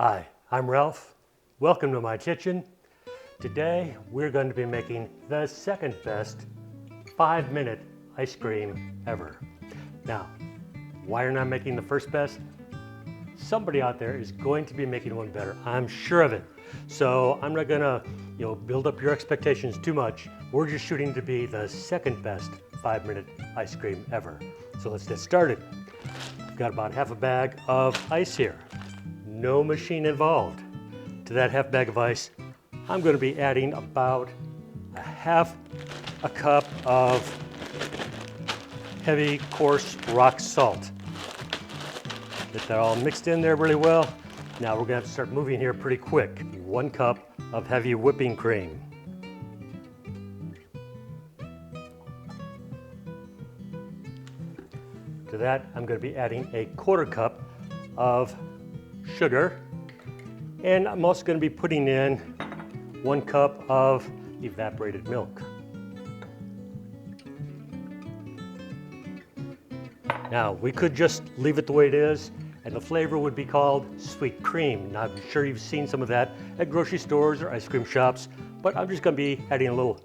Hi, I'm Ralph. Welcome to my kitchen. Today we're going to be making the second best 5-minute ice cream ever. Now, why aren't I making the first best? Somebody out there is going to be making one better. I'm sure of it. So I'm not gonna build up your expectations too much. We're just shooting to be the second best 5-minute ice cream ever. So let's get started. I've got about half a bag of ice here. No machine involved. To that half bag of ice, I'm going to be adding about half a cup of heavy, coarse rock salt. Get that all mixed in there really well. Now we're going to have to start moving here pretty quick. 1 cup of heavy whipping cream. To that, I'm going to be adding a 1/4 cup of sugar, and I'm also going to be putting in 1 cup of evaporated milk. Now, we could just leave it the way it is, and the flavor would be called sweet cream. Now, I'm sure you've seen some of that at grocery stores or ice cream shops, but I'm just going to be adding a little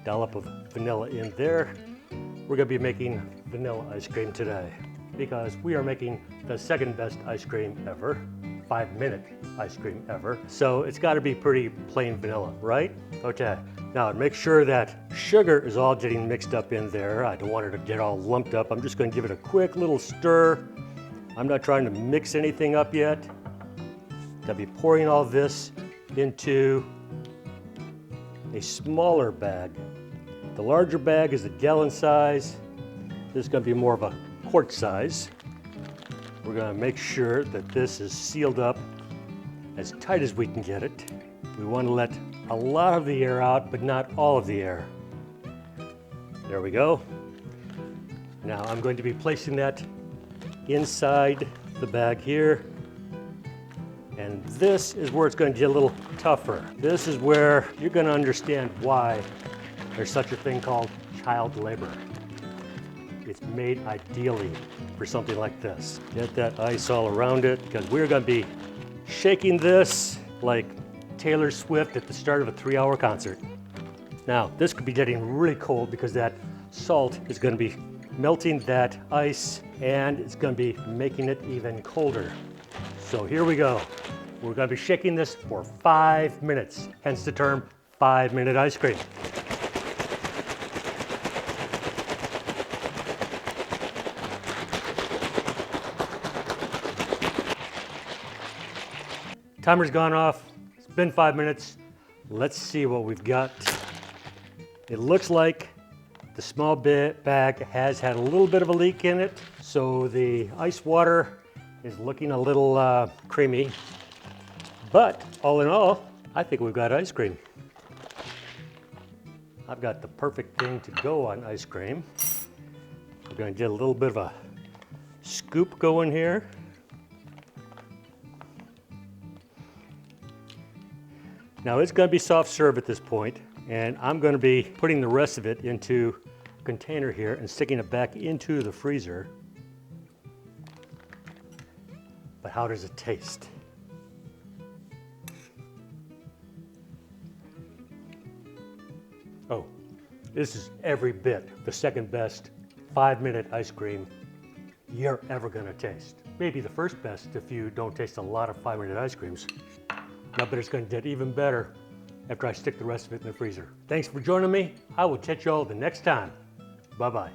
dollop of vanilla in there. We're going to be making vanilla ice cream today because we are making the second best ice cream ever, 5-minute ice cream ever. So it's got to be pretty plain vanilla, right? Okay, now make sure that sugar is all getting mixed up in there. I don't want it to get all lumped up. I'm just going to give it a quick little stir. I'm not trying to mix anything up yet. I'll be pouring all this into a smaller bag. The larger bag is a gallon size. This is going to be more of a quart size. We're going to make sure that this is sealed up as tight as we can get it. We want to let a lot of the air out, but not all of the air. There we go. Now I'm going to be placing that inside the bag here. And this is where it's going to get a little tougher. This is where you're going to understand why there's such a thing called child labor. It's made ideally for something like this. Get that ice all around it because we're going to be shaking this like Taylor Swift at the start of a 3-hour concert. Now, this could be getting really cold because that salt is going to be melting that ice and it's going to be making it even colder. So here we go. We're going to be shaking this for 5 minutes, hence the term 5-minute ice cream. Timer's gone off. It's been 5 minutes. Let's see what we've got. It looks like the small bag has had a little bit of a leak in it, so the ice water is looking a little creamy. But all in all, I think we've got ice cream. I've got the perfect thing to go on ice cream. We're going to get a little bit of a scoop going here. Now it's going to be soft serve at this point, and I'm going to be putting the rest of it into a container here and sticking it back into the freezer. But how does it taste? Oh, this is every bit the second best 5-minute ice cream you're ever going to taste. Maybe the first best if you don't taste a lot of 5-minute ice creams. No, but it's going to get even better after I stick the rest of it in the freezer. Thanks for joining me. I will catch you all the next time. Bye-bye.